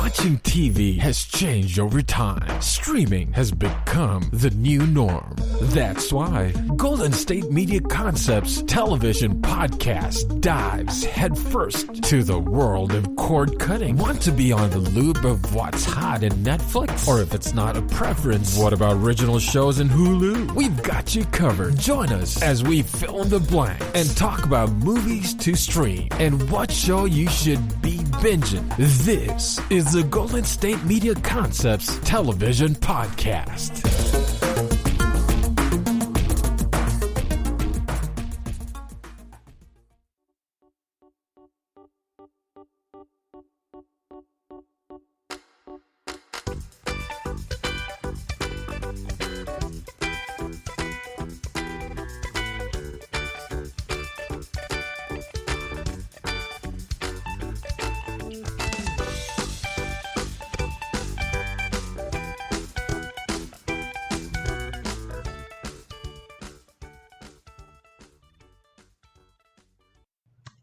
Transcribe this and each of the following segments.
Watching TV has changed over time. Streaming has become the new norm. That's why Golden State Media Concepts television podcast dives headfirst to the world of cord cutting. Want to be on the loop of what's hot in Netflix? Or if it's not a preference, what about original shows in Hulu? We've got you covered. Join us as we fill in the blanks and talk about movies to stream and what show you should be binging. This is the Golden State Media Concepts television podcast.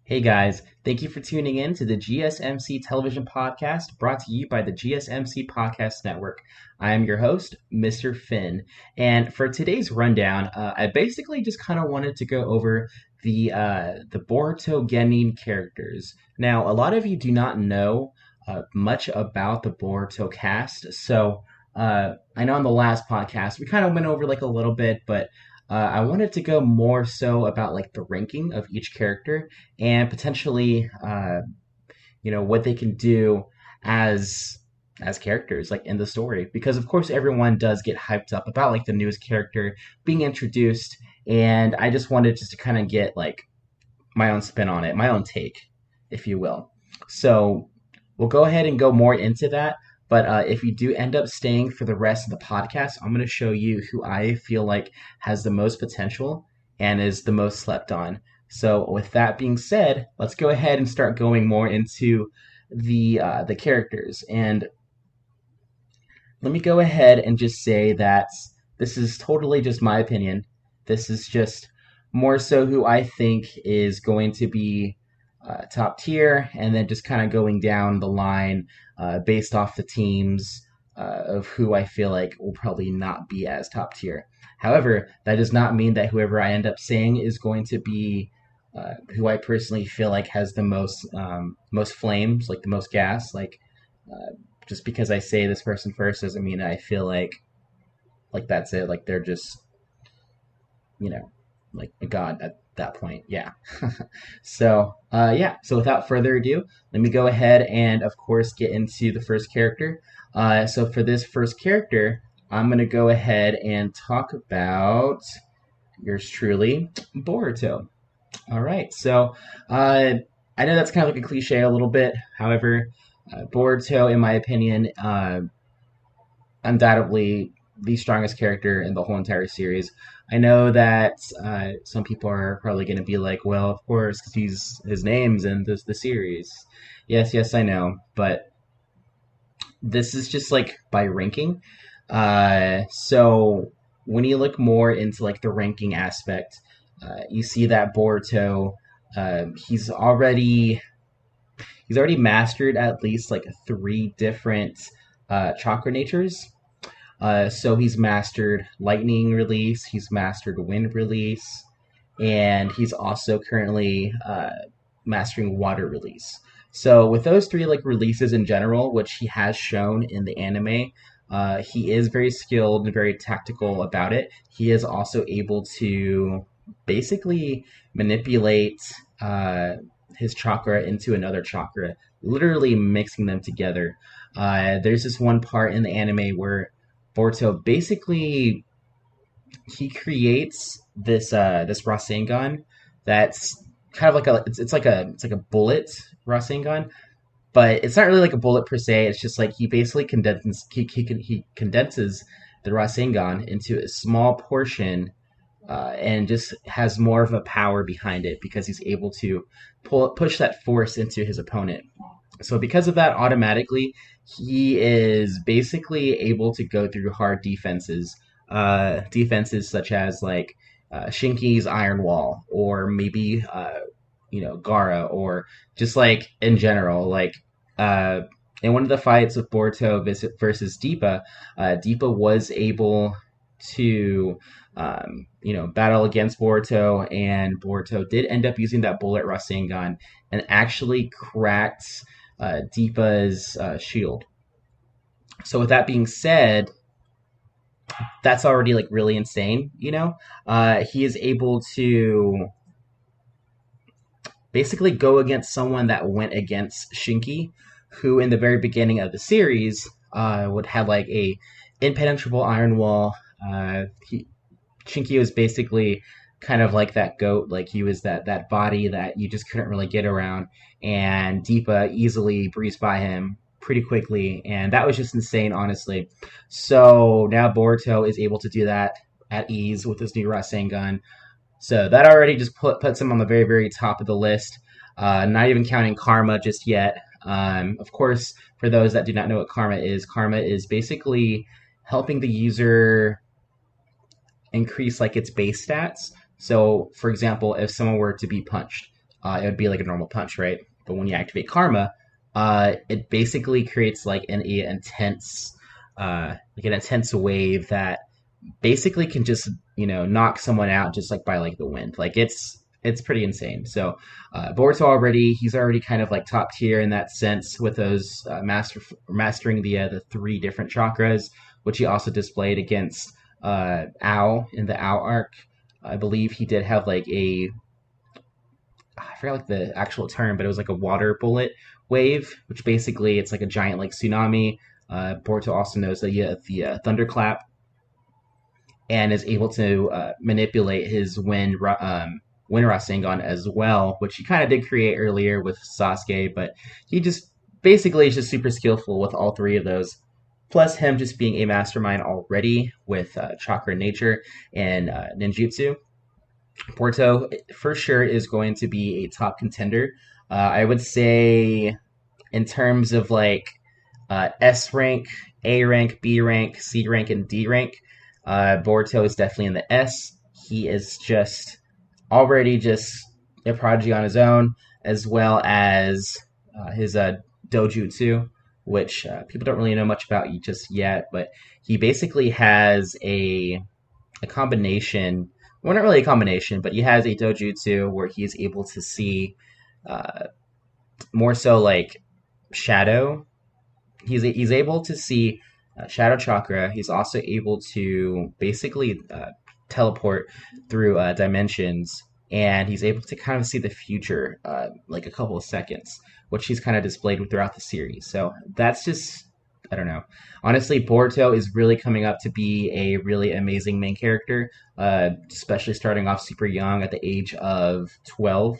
Hey guys, thank you for tuning in to the GSMC television podcast brought to you by the GSMC Podcast Network. I am your host, Mr. Finn, and for today's rundown, I basically just kind of wanted to go over the Boruto Genin characters. Now, a lot of you do not know much about the Boruto cast, so I know on the last podcast we kind of went over like a little bit, but I wanted to go more so about like the ranking of each character and potentially, what they can do as characters like in the story. Because of course everyone does get hyped up about like the newest character being introduced, and I just wanted to kind of get like my own spin on it, my own take, if you will. So we'll go ahead and go more into that. But if you do end up staying for the rest of the podcast, I'm going to show you who I feel like has the most potential and is the most slept on. So with that being said, let's go ahead and start going more into the characters. And let me go ahead and just say that this is totally just my opinion. This is just more so who I think is going to be top tier, and then just kind of going down the line based off the teams of who I feel like will probably not be as top tier. However, that does not mean that whoever I end up saying is going to be who I personally feel like has the most flames, like the most gas. Like just because I say this person first doesn't mean I feel like that's it. Like they're just like a god at that point. Yeah. So without further ado, let me go ahead and of course get into the first character. So for this first character, I'm going to go ahead and talk about yours truly, Boruto. All right. So I know that's kind of like a cliche a little bit. However, Boruto, in my opinion, undoubtedly the strongest character in the whole entire series. I know that some people are probably going to be like, well, of course, because his name's in the series. Yes, I know. But this is just like by ranking. So when you look more into like the ranking aspect, you see that Boruto, he's already mastered at least like 3 different chakra natures. So he's mastered lightning release, he's mastered wind release, and he's also currently mastering water release. So with those 3 like releases in general, which he has shown in the anime, he is very skilled and very tactical about it. He is also able to basically manipulate his chakra into another chakra, literally mixing them together. There's this one part in the anime where Boruto basically he creates this Rasengan that's kind of like it's like a bullet Rasengan, but it's not really like a bullet per se. It's just like he basically condenses the Rasengan into a small portion, and just has more of a power behind it because he's able to push that force into his opponent. So because of that, automatically he is basically able to go through hard defenses such as like Shinki's Iron Wall, or maybe Gaara, or just like in general like in one of the fights with Boruto versus Deepa, Deepa was able to, battle against Boruto, and Boruto did end up using that bullet Rasengan and actually cracked Deepa's shield. So with that being said, that's already like really insane, he is able to basically go against someone that went against Shinki, who in the very beginning of the series would have like a impenetrable iron wall. Shinki was basically kind of like that goat, like he was that body that you just couldn't really get around, and Deepa easily breezed by him pretty quickly, and that was just insane, honestly. So now Boruto is able to do that at ease with his new Rasengan. So that already just puts him on the very, very top of the list. Not even counting Karma just yet. Of course, for those that do not know what Karma is basically helping the user increase like its base stats. So, for example, if someone were to be punched, it would be like a normal punch, right? But when you activate Karma, it basically creates like an intense wave that basically can just knock someone out just like by like the wind. Like it's pretty insane. So Boruto he's already kind of like top tier in that sense with those mastering the three different chakras, which he also displayed against Ao in the Ao arc. I believe he did have like I forgot like the actual term, but it was like a water bullet wave, which basically it's like a giant like tsunami. Boruto also knows the thunderclap, and is able to manipulate his wind Rasengan as well, which he kind of did create earlier with Sasuke, but he just basically is just super skillful with all three of those. Plus him just being a mastermind already with chakra nature and ninjutsu. Boruto for sure is going to be a top contender. I would say in terms of like S rank, A rank, B rank, C rank, and D rank, Boruto is definitely in the S. He is just already just a prodigy on his own, as well as his dojutsu, which people don't really know much about just yet, but he basically has a combination. Well, not really a combination, but he has a dojutsu where he is able to see more so like shadow. He's able to see shadow chakra. He's also able to basically teleport through dimensions, and he's able to kind of see the future like a couple of seconds, which he's kind of displayed throughout the series. So that's just, I don't know. Honestly, Boruto is really coming up to be a really amazing main character, especially starting off super young at the age of 12.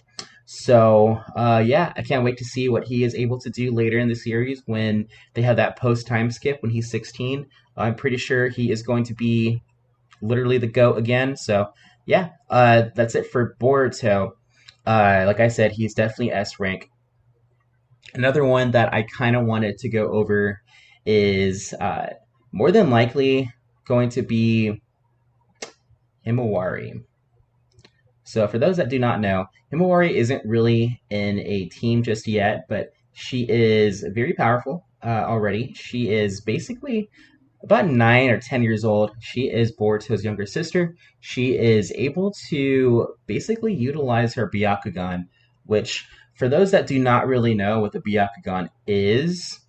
So, yeah, I can't wait to see what he is able to do later in the series when they have that post-time skip when he's 16. I'm pretty sure he is going to be literally the GOAT again. So, yeah, that's it for Boruto. Like I said, he's definitely S rank. Another one that I kind of wanted to go over is more than likely going to be Himawari. So for those that do not know, Himawari isn't really in a team just yet, but she is very powerful already. She is basically about 9 or 10 years old. She is Boruto's younger sister. She is able to basically utilize her Byakugan, which for those that do not really know what the Byakugan is,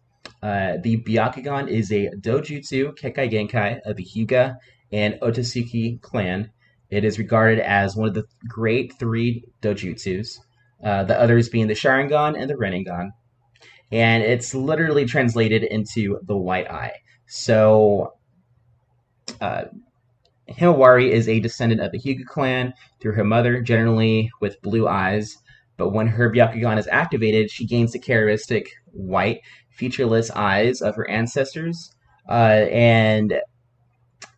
the Byakugan is a dojutsu Kekkai Genkai of the Hyuga and Otsutsuki clan. It is regarded as one of the great three dojutsus, the others being the Sharingan and the Rinnegan. And it's literally translated into the white eye. So, Himawari is a descendant of the Hyuga clan through her mother, generally with blue eyes. But when her Byakugan is activated, she gains the characteristic white, featureless eyes of her ancestors. And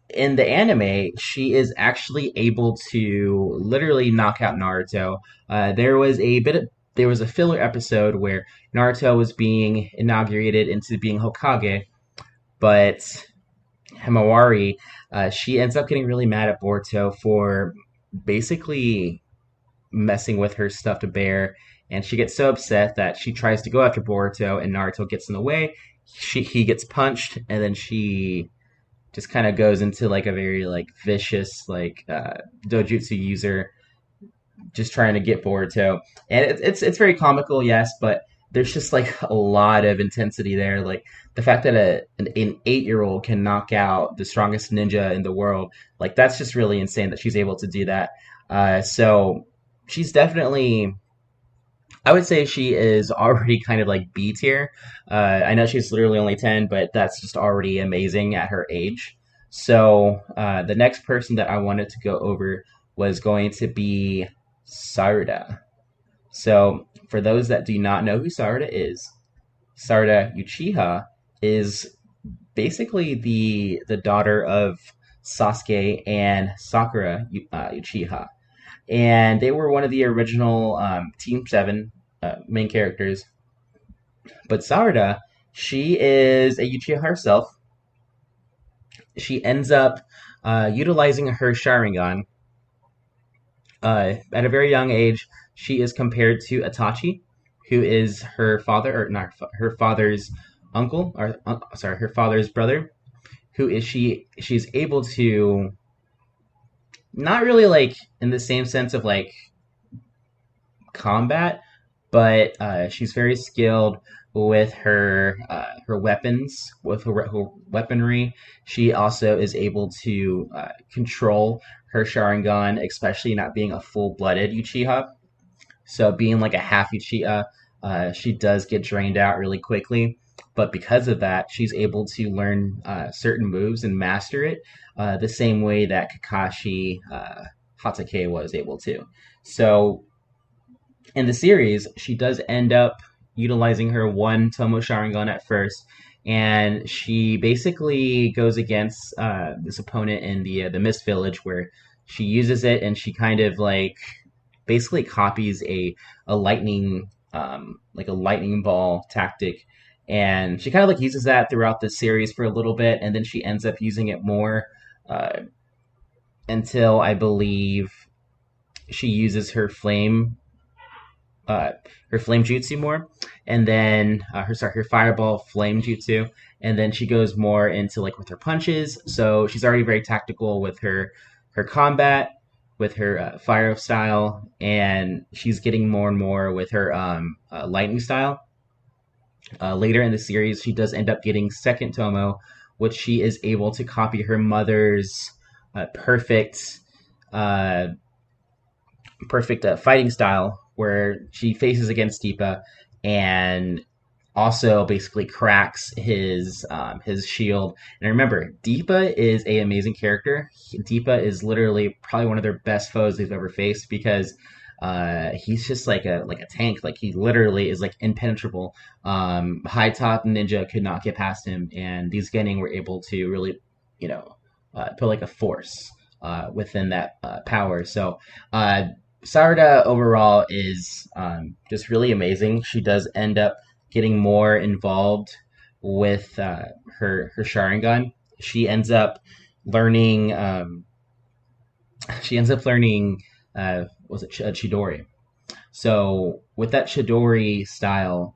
in the anime, she is actually able to literally knock out Naruto. There was a filler episode where Naruto was being inaugurated into being Hokage, but Himawari, she ends up getting really mad at Boruto for basically messing with her stuffed bear and she gets so upset that she tries to go after Boruto, and Naruto gets in the way. He gets punched, and then she just kind of goes into like a very like vicious like dojutsu user, just trying to get Boruto, and it's very comical, yes, but there's just like a lot of intensity there. Like the fact that an 8-year-old can knock out the strongest ninja in the world, like that's just really insane that she's able to do that. So she's definitely, I would say she is already kind of like B tier. I know she's literally only 10, but that's just already amazing at her age. So the next person that I wanted to go over was going to be Sarada. So for those that do not know who Sarada is, Sarada Uchiha is basically the daughter of Sasuke and Sakura Uchiha, and they were one of the original Team Seven main characters. But Sarada, she is a Uchiha herself. She ends up utilizing her Sharingan at a very young age. She is compared to Itachi, who is her father, or not her father's uncle, or sorry, her father's brother. Who is she? She's able to not really like in the same sense of like combat, but she's very skilled with her weapons, with her weaponry. She also is able to control her Sharingan, especially not being a full-blooded Uchiha. So being like a half Uchiha, she does get drained out really quickly. But because of that, she's able to learn certain moves and master it the same way that Kakashi Hatake was able to. So in the series, she does end up utilizing her one Tomo Sharingan at first, and she basically goes against this opponent in the Mist Village, where she uses it and she kind of like basically copies a lightning like a lightning ball tactic, and she kind of like uses that throughout the series for a little bit, and then she ends up using it more until I believe she uses her flame jutsu more, and then her fireball flame jutsu, and then she goes more into like with her punches. So she's already very tactical with her combat, with her fire style, and she's getting more and more with her lightning style. Later in the series, she does end up getting second Tomo, which she is able to copy her mother's perfect fighting style, where she faces against Deepa and also basically cracks his shield. And remember, Deepa is an amazing character. Deepa is literally probably one of their best foes they've ever faced, because he's just like a tank. Like he literally is like impenetrable. High top ninja could not get past him, and these Genin were able to really, put like a force within that power. So Sarada overall is just really amazing. She does end up getting more involved with her Sharingan. She ends up learning. Was it Chidori? So with that Chidori style,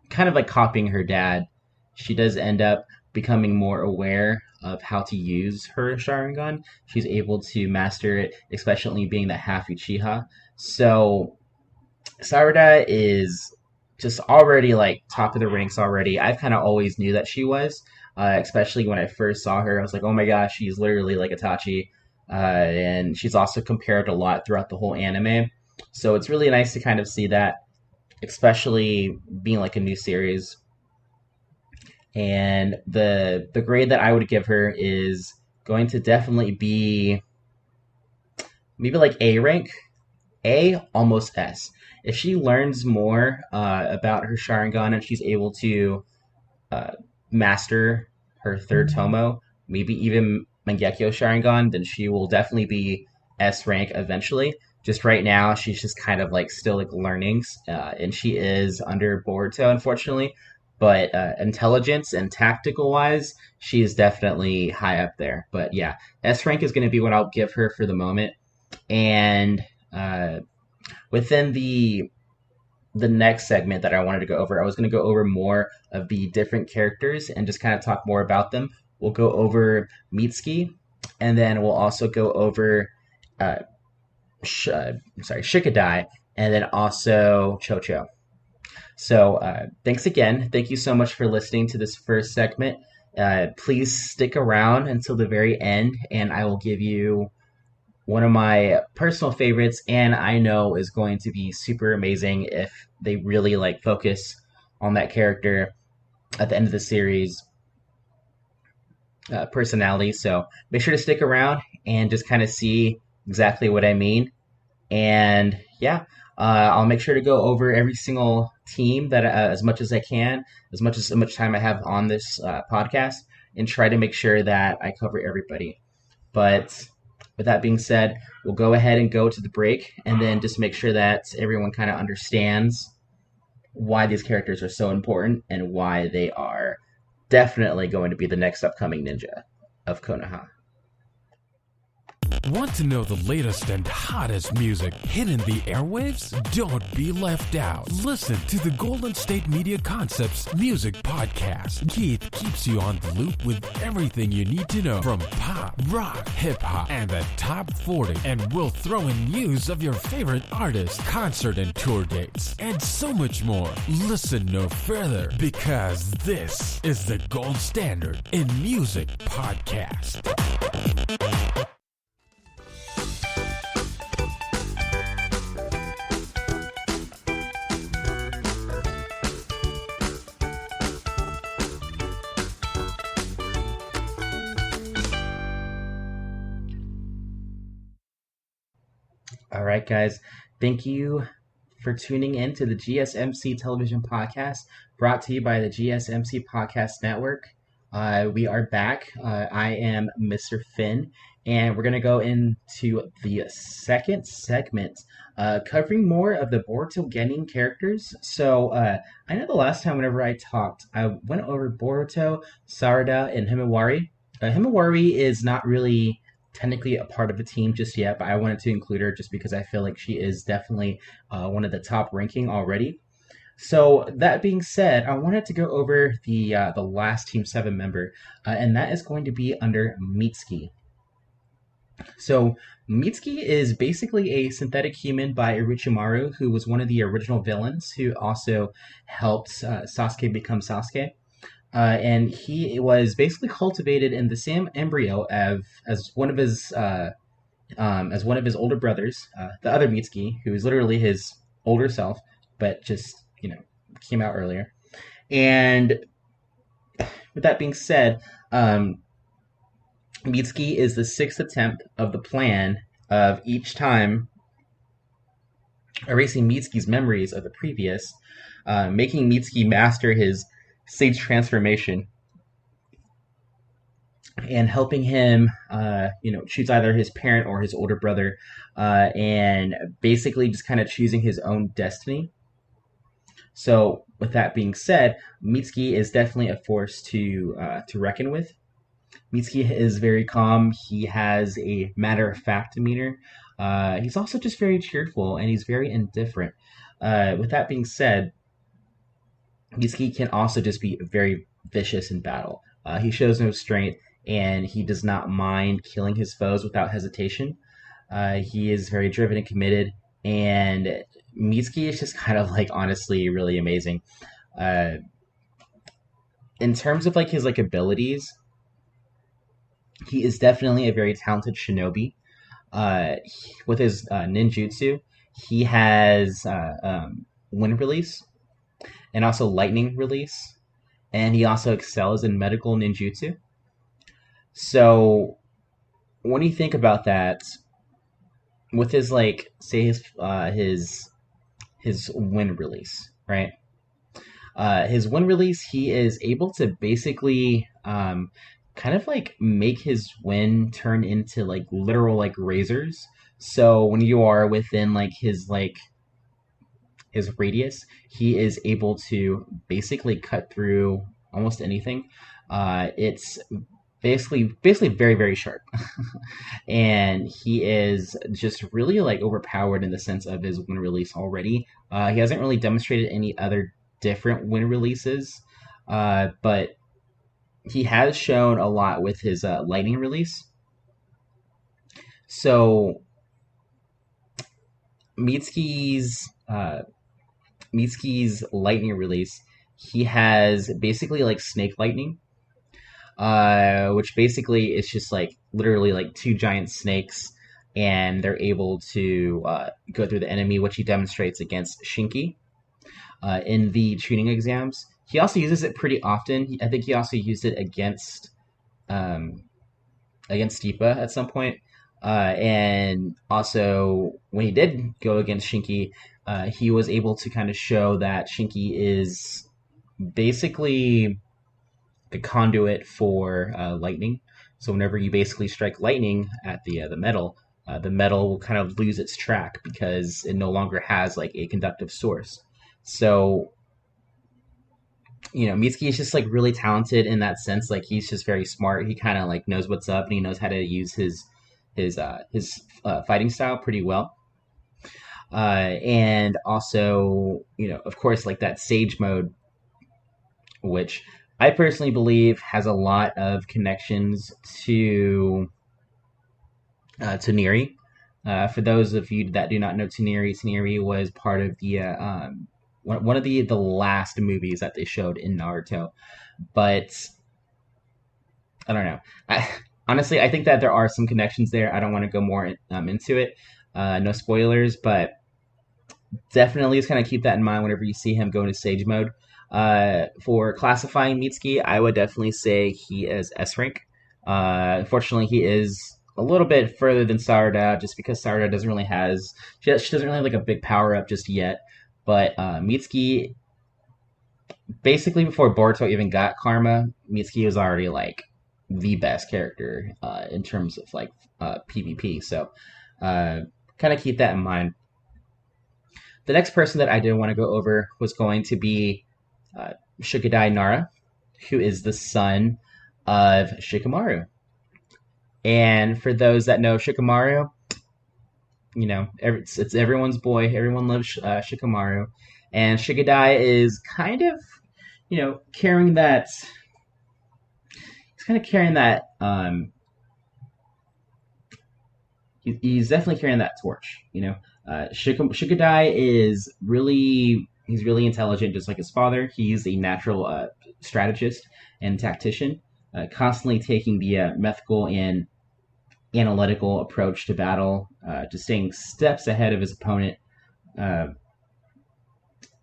kind of like copying her dad, she does end up becoming more aware of how to use her Sharingan. She's able to master it, especially being the half Uchiha. So Sarada is just already like top of the ranks already. I kind of always knew that she was, especially when I first saw her. I was like, oh my gosh, she's literally like Itachi. And she's also compared a lot throughout the whole anime. So it's really nice to kind of see that, especially being like a new series. And the grade that I would give her is going to definitely be maybe like A rank. A, almost S. If she learns more about her Sharingan and she's able to master her third Tomo, maybe even Mangekyo Sharingan, then she will definitely be S rank eventually. Just right now, she's just kind of like still like learning, and she is under Boruto, unfortunately. But intelligence and tactical wise, she is definitely high up there. But yeah, S rank is going to be what I'll give her for the moment. And within the the next segment that I wanted to go over. I was going to go over more of the different characters and just kind of talk more about them. We'll go over Mitsuki, and then we'll also go over uh, Shikadai, and then also Chocho. So thanks again. Thank you so much for listening to this first segment. Please stick around until the very end, and I will give you one of my personal favorites, and I know is going to be super amazing if they really like focus on that character at the end of the series personality. So make sure to stick around and just kind of see exactly what I mean. And yeah, I'll make sure to go over every single team that as much as I can, as much time I have on this podcast, and try to make sure that I cover everybody. But with that being said, we'll go ahead and go to the break, and then just make sure that everyone kind of understands why these characters are so important and why they are definitely going to be the next upcoming ninja of Konoha. Want to know the latest and hottest music hitting the airwaves? Don't be left out. Listen to the Golden State Media Concepts Music Podcast. Keith keeps you on the loop with everything you need to know from pop, rock, hip-hop, and the top 40. And we'll throw in news of your favorite artists, concert and tour dates, and so much more. Listen no further, because this is the gold standard in music podcast. All right, guys. Thank you for tuning in to the GSMC Television Podcast, brought to you by the GSMC Podcast Network. We are back. I am Mr. Finn, and we're going to go into the second segment, covering more of the Boruto Genin characters. So I know the last time whenever I talked, I went over Boruto, Sarada, and Himawari. Himawari is not really technically a part of the team just yet, but I wanted to include her just because I feel like she is definitely one of the top ranking already. So that being said, I wanted to go over the last Team 7 member, and that is going to be under Mitsuki. So Mitsuki is basically a synthetic human by Orochimaru, who was one of the original villains, who also helped Sasuke become Sasuke. And he was basically cultivated in the same embryo as one of his older brothers, the other Mitsuki, who is literally his older self, but just came out earlier. And with that being said, Mitsuki is the sixth attempt of the plan of each time erasing Mitsuki's memories of the previous, making Mitsuki master his stage transformation, and helping him choose either his parent or his older brother, and basically just kind of choosing his own destiny. So with that being said, Mitsuki is definitely a force to reckon with. Mitsuki is very calm. He has a matter-of-fact demeanor. He's also just very cheerful, and he's very indifferent. With that being said, Mitsuki can also just be very vicious in battle. He shows no restraint, and he does not mind killing his foes without hesitation. He is very driven and committed, and Mitsuki is just kind of honestly really amazing. In terms of his abilities, he is definitely a very talented shinobi. With his ninjutsu, he has wind release and also lightning release, and he also excels in medical ninjutsu. So when you think about that, with his his wind release, right? His wind release, he is able to basically kind of make his wind turn into literal razors. So when you are within his radius, he is able to basically cut through almost anything. It's basically very very sharp, and he is just really like overpowered in the sense of his win release already. He hasn't really demonstrated any other different win releases, but he has shown a lot with his lightning release. So Mitsuki's lightning release, he has basically like snake lightning, which basically is just like literally like two giant snakes, and they're able to go through the enemy, which he demonstrates against Shinki in the tuning exams. He also uses it pretty often. I think he also used it um, against Stipa at some point. And also, when he did go against Shinki, he was able to kind of show that Shinki is basically the conduit for lightning. So whenever you basically strike lightning at the metal will kind of lose its track because it no longer has like a conductive source. So Mitsuki is just like really talented in that sense. Like he's just very smart. He kind of like knows what's up, and he knows how to use his fighting style pretty well. And also, of course, like that Sage mode, which I personally believe has a lot of connections to Neri. For those of you that do not know Taneri was part of the one of the last movies that they showed in Naruto. But I don't know. Honestly, I think that there are some connections there. I don't want to go more into it. No spoilers, but definitely just kind of keep that in mind whenever you see him go into Sage mode. For classifying Mitsuki, I would definitely say he is S rank. Unfortunately, he is a little bit further than Sarada, just because Sarada doesn't really she doesn't really have like a big power up just yet. But Mitsuki, basically before Boruto even got Karma, Mitsuki was already like the best character in terms of like PvP. So kind of keep that in mind. The next person that I did want to go over was going to be Shukadai Nara, who is the son of Shikamaru. And for those that know Shikamaru, it's everyone's boy. Everyone loves Shikamaru. And Shikadai is kind of, carrying that. He's kind of carrying that. He's definitely carrying that torch. Shikadai is he's really intelligent, just like his father. He's a natural strategist and tactician, constantly taking the methical and analytical approach to battle, just staying steps ahead of his opponent.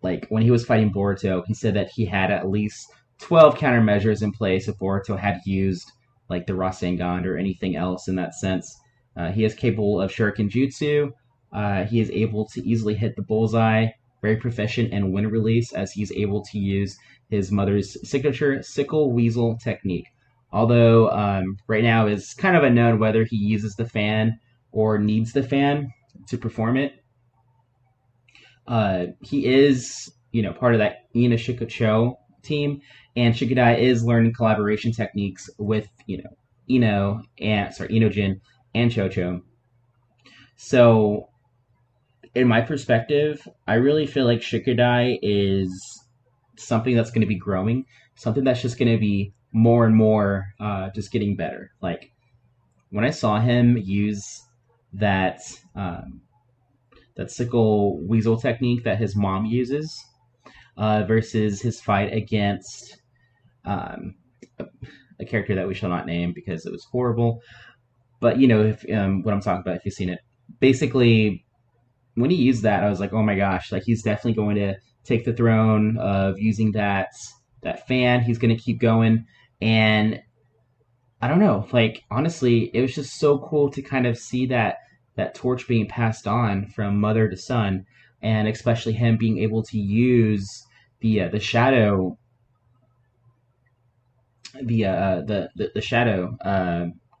Like when he was fighting Boruto, he said that he had at least 12 countermeasures in place if Boruto had used like the Rasengan or anything else in that sense. He is capable of Shuriken Jutsu. He is able to easily hit the bullseye, very proficient in wind release, as he's able to use his mother's signature sickle weasel technique. Although right now is kind of unknown whether he uses the fan or needs the fan to perform it. He is, part of that Ina Shikocho team, and Shikadai is learning collaboration techniques with, Inojin and Chocho. So, in my perspective, I really feel like Shikadai is something that's going to be growing, something that's just going to be more and more just getting better. Like when I saw him use that sickle weasel technique that his mom uses versus his fight against a character that we shall not name because it was horrible. But if what I'm talking about, if you've seen it, basically when he used that, I was like, oh my gosh, like he's definitely going to take the throne of using that fan. He's going to keep going. And I don't know, like honestly, it was just so cool to kind of see that torch being passed on from mother to son, and especially him being able to use the shadow, the shadow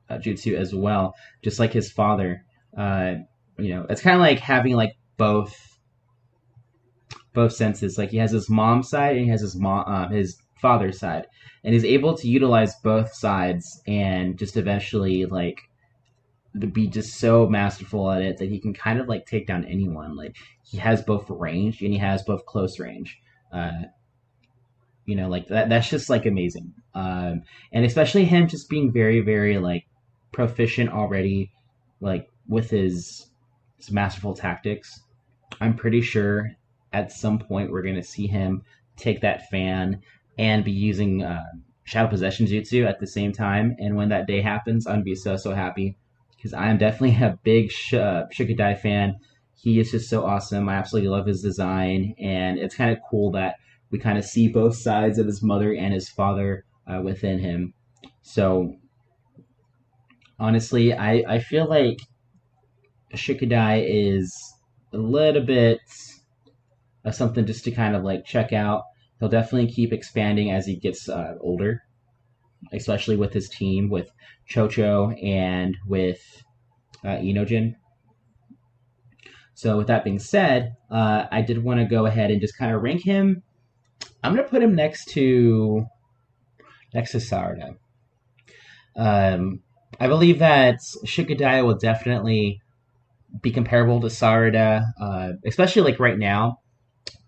jutsu as well, just like his father. It's kind of like having like both senses. Like he has his mom's side and he has his father's side, and he's able to utilize both sides and just eventually like to be just so masterful at it that he can kind of like take down anyone. Like he has both range and he has both close range. Uh, like that's just like amazing. And especially him just being very, very like proficient already, like with his masterful tactics. I'm pretty sure at some point we're gonna see him take that fan and be using Shadow Possession Jutsu at the same time. And when that day happens, I'm gonna be so happy because I am definitely a big Shukadai fan. He is just so awesome. I absolutely love his design, and it's kind of cool that we kind of see both sides of his mother and his father within him. So honestly, I feel like Shukadai is a little bit of something just to kind of like check out. He'll definitely keep expanding as he gets older, especially with his team, with Chocho and with Inojin. So with that being said, I did want to go ahead and just kind of rank him. I'm gonna put him next to Sarada. I believe that Shukadai will definitely be comparable to Sarada, especially like right now.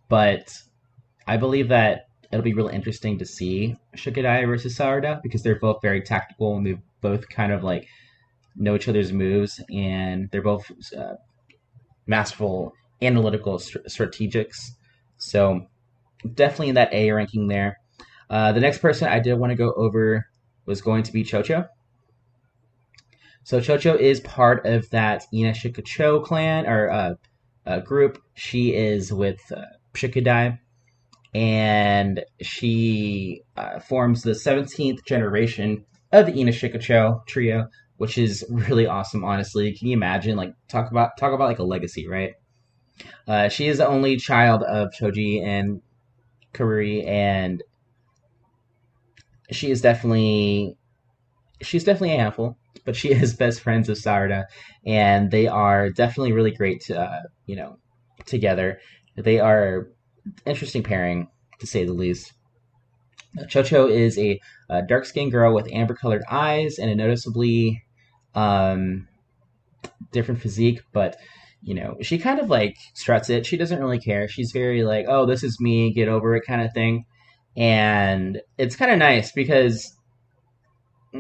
But I believe that it'll be really interesting to see Shukadai versus Sarada because they're both very tactical and they both kind of like know each other's moves, and they're both masterful analytical strategics. So definitely in that A ranking there. The next person I did want to go over was going to be Chocho. So Chocho is part of that Inashikacho clan or group. She is with Shukadai, and she forms the 17th generation of the Inashikacho trio, which is really awesome. Honestly, can you imagine? Like talk about like a legacy, right? She is the only child of Choji and Karuri, and she's definitely a handful, but she is best friends with Sarada, and they are definitely really great to, together. They are interesting pairing, to say the least. Chocho is a dark-skinned girl with amber-colored eyes and a noticeably different physique, but she kind of like struts it. She doesn't really care. She's very like, oh, this is me, get over it kind of thing. And it's kind of nice because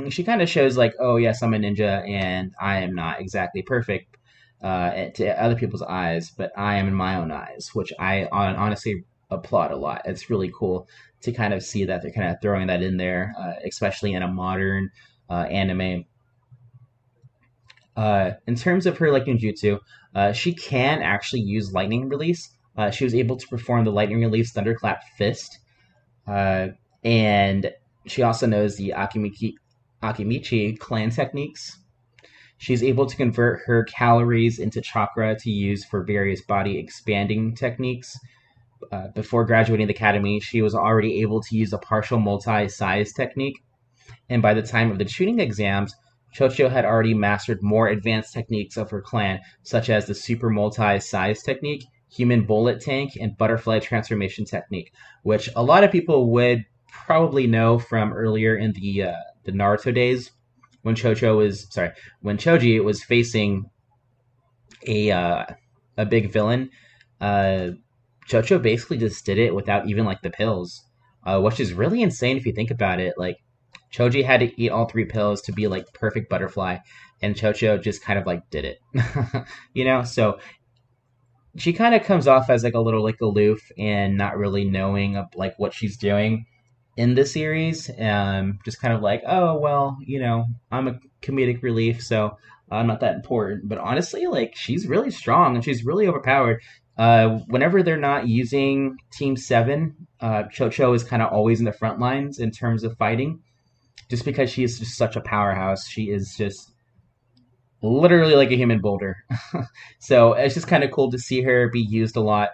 she kind of shows like, oh yes, I'm a ninja and I am not exactly perfect to other people's eyes, but I am in my own eyes, which I honestly applaud a lot. It's really cool to kind of see that they're kind of throwing that in there, especially in a modern anime. In terms of her like ninjutsu, she can actually use lightning release. She was able to perform the lightning release thunderclap fist, and she also knows the Akimichi clan techniques. She's able to convert her calories into chakra to use for various body expanding techniques. Before graduating the academy, she was already able to use a partial multi-size technique, and by the time of the tuning exams, Chocho had already mastered more advanced techniques of her clan, such as the super multi-size technique, human bullet tank, and butterfly transformation technique, which a lot of people would probably know from earlier in the Naruto days when Choji was facing a big villain. Chocho basically just did it without even like the pills, which is really insane if you think about it. Like Choji had to eat all 3 pills to be like perfect butterfly, and Chocho just kind of like did it. So she kind of comes off as like a little like aloof and not really knowing like what she's doing in the series. Just kind of like, oh well, I'm a comedic relief, so I'm not that important. But honestly, like she's really strong and she's really overpowered. Whenever they're not using Team 7, Chocho is kind of always in the front lines in terms of fighting, just because she is just such a powerhouse. She is just literally like a human boulder. So it's just kind of cool to see her be used a lot,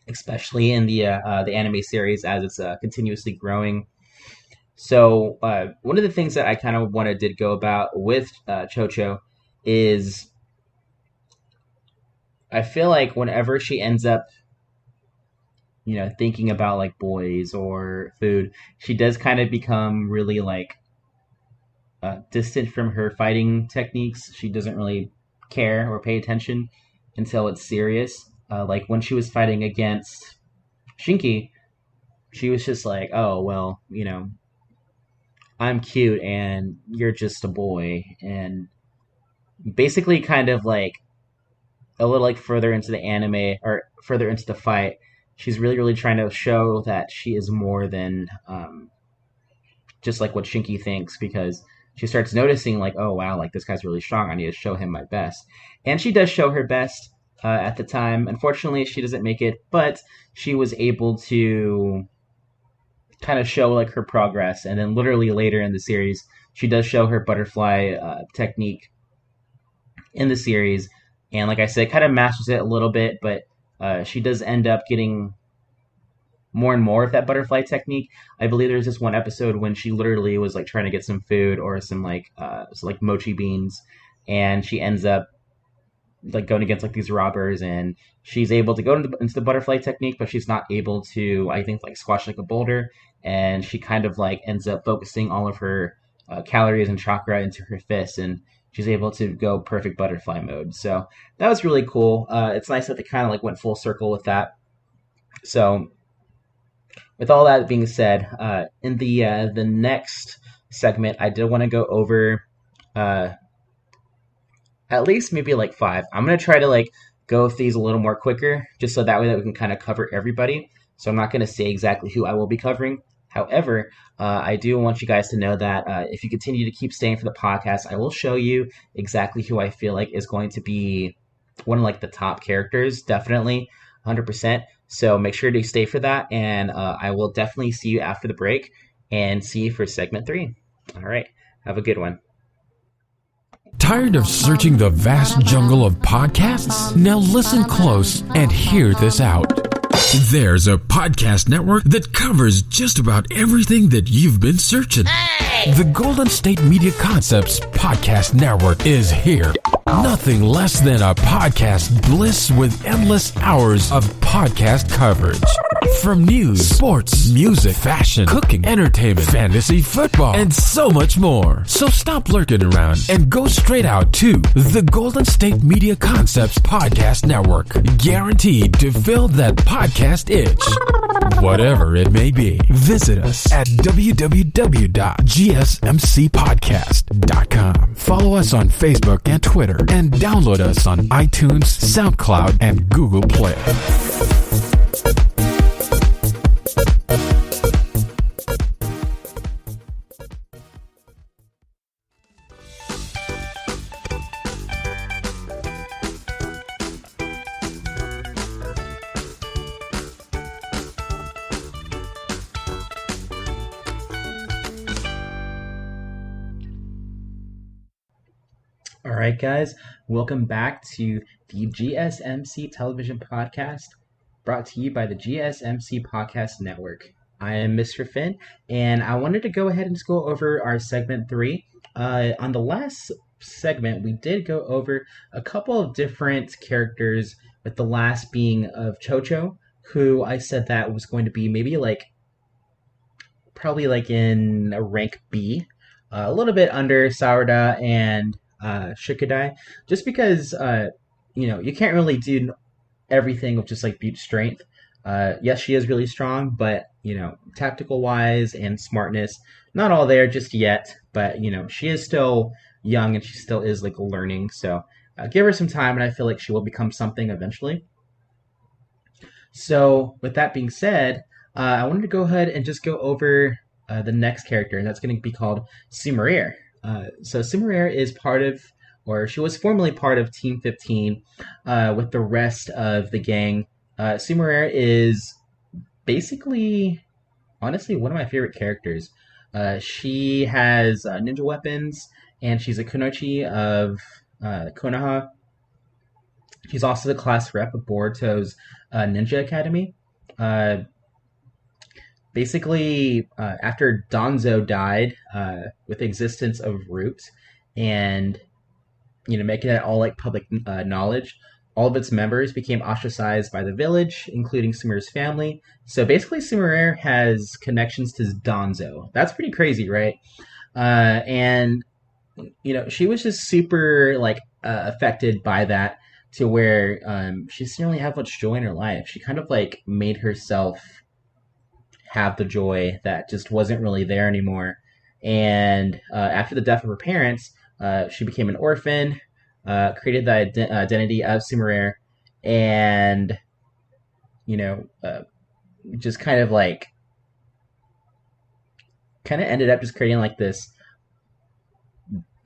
especially in the anime series as it's continuously growing. So one of the things that I kind of wanted to go about with Chocho is I feel like whenever she ends up thinking about like boys or food, she does kind of become really like distant from her fighting techniques. She doesn't really care or pay attention until it's serious. Like when she was fighting against Shinki, she was just like, "Oh well, I'm cute and you're just a boy," and basically kind of like a little like further into the anime or further into the fight, she's really really trying to show that she is more than just like what Shinki thinks, because she starts noticing like, oh wow, like this guy's really strong. I need to show him my best, and she does show her best at the time. Unfortunately, she doesn't make it, but she was able to kind of show like her progress, and then literally later in the series, she does show her butterfly technique in the series, and like I said, kind of masters it a little bit, but she does end up getting more and more of that butterfly technique. I believe there's this one episode when she literally was like trying to get some food or some like mochi beans, and she ends up like going against like these robbers, and she's able to go into the butterfly technique, but she's not able to, I think, like squash like a boulder, and she kind of like ends up focusing all of her calories and chakra into her fists, and she's able to go perfect butterfly mode. So that was really cool. It's nice that they kind of like went full circle with that. So with all that being said, in the next segment, I did want to go over at least maybe like 5. I'm gonna try to like go with these a little more quicker, just so that way that we can kind of cover everybody. So I'm not gonna say exactly who I will be covering. However, I do want you guys to know that if you continue to keep staying for the podcast, I will show you exactly who I feel like is going to be one of like the top characters, definitely, 100%. So make sure to stay for that, and I will definitely see you after the break and see you for segment 3. All right, have a good one. Tired of searching the vast jungle of podcasts? Now listen close and hear this out. There's a podcast network that covers just about everything that you've been searching. Hey! The Golden State Media Concepts Podcast Network is here. Nothing less than a podcast bliss with endless hours of podcast coverage. From news, sports, music, fashion, cooking, entertainment, fantasy, football, and so much more. So stop lurking around and go straight out to the Golden State Media Concepts Podcast Network. Guaranteed to fill that podcast itch. Whatever it may be. Visit us at www.gsmcpodcast.com. Follow us on Facebook and Twitter, and download us on iTunes, SoundCloud, and Google Play. Alright guys, welcome back to the GSMC Television Podcast, brought to you by the GSMC Podcast Network. I am Mr. Finn, and I wanted to go ahead and just go over our segment 3. On the last segment, we did go over a couple of different characters, with the last being of Chocho, who I said that was going to be maybe like, probably like in a rank B, a little bit under Saurada and Shikadai, just because you can't really do everything with just like brute strength. Yes, she is really strong, but tactical wise and smartness, not all there just yet. But she is still young and she still is like learning. So give her some time, and I feel like she will become something eventually. So with that being said, I wanted to go ahead and just go over the next character, and that's going to be called Sumerir. So Sumerir is she was formerly part of Team 15 with the rest of the gang. Sumerir is basically, honestly, one of my favorite characters. She has ninja weapons, and she's a Kunoichi of Konoha. She's also the class rep of Boruto's Ninja Academy. Basically, after Danzo died, with the existence of Root, and making it all like public knowledge, all of its members became ostracized by the village, including Sumeru's family. So basically, Sumire has connections to Danzo. That's pretty crazy, right? And she was just super like affected by that to where she didn't really have much joy in her life. She kind of like made herself have the joy that just wasn't really there anymore. And after the death of her parents, she became an orphan, created the identity of Sumire, and just kind of ended up just creating like this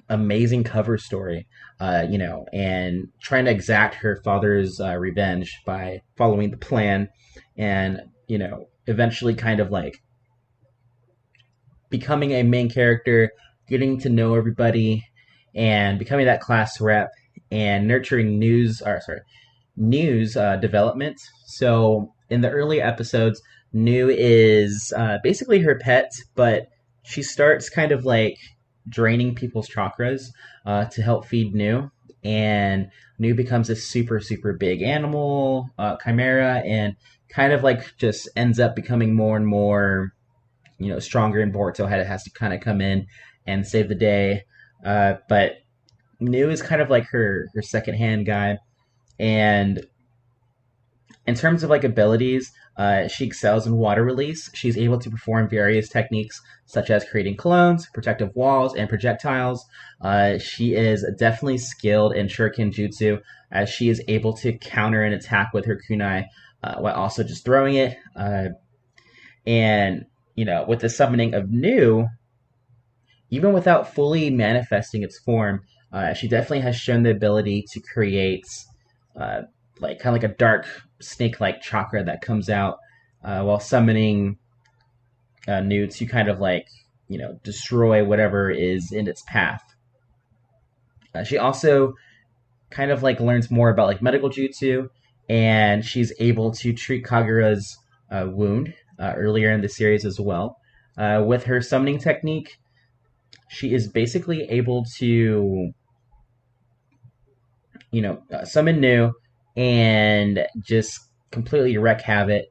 amazing cover story, and trying to exact her father's revenge by following the plan, and eventually kind of like becoming a main character, getting to know everybody, and becoming that class rep, and nurturing news development. So in the early episodes, New is basically her pet, but she starts kind of like draining people's chakras to help feed New, and New becomes a super super big animal, chimera, and kind of like just ends up becoming more and more stronger, and Boruto has to kind of come in and save the day. But New is kind of like her second hand guy, and in terms of like abilities, she excels in water release. She's able to perform various techniques such as creating clones, protective walls, and projectiles. She is definitely skilled in shuriken jutsu, as she is able to counter an attack with her kunai while also just throwing it. And with the summoning of New, even without fully manifesting its form, she definitely has shown the ability to create like kind of like a dark snake-like chakra that comes out while summoning New to kind of like destroy whatever is in its path. She also kind of like learns more about like medical jutsu, and she's able to treat Kagura's wound earlier in the series as well. With her summoning technique, she is basically able to summon New and just completely wreak havoc.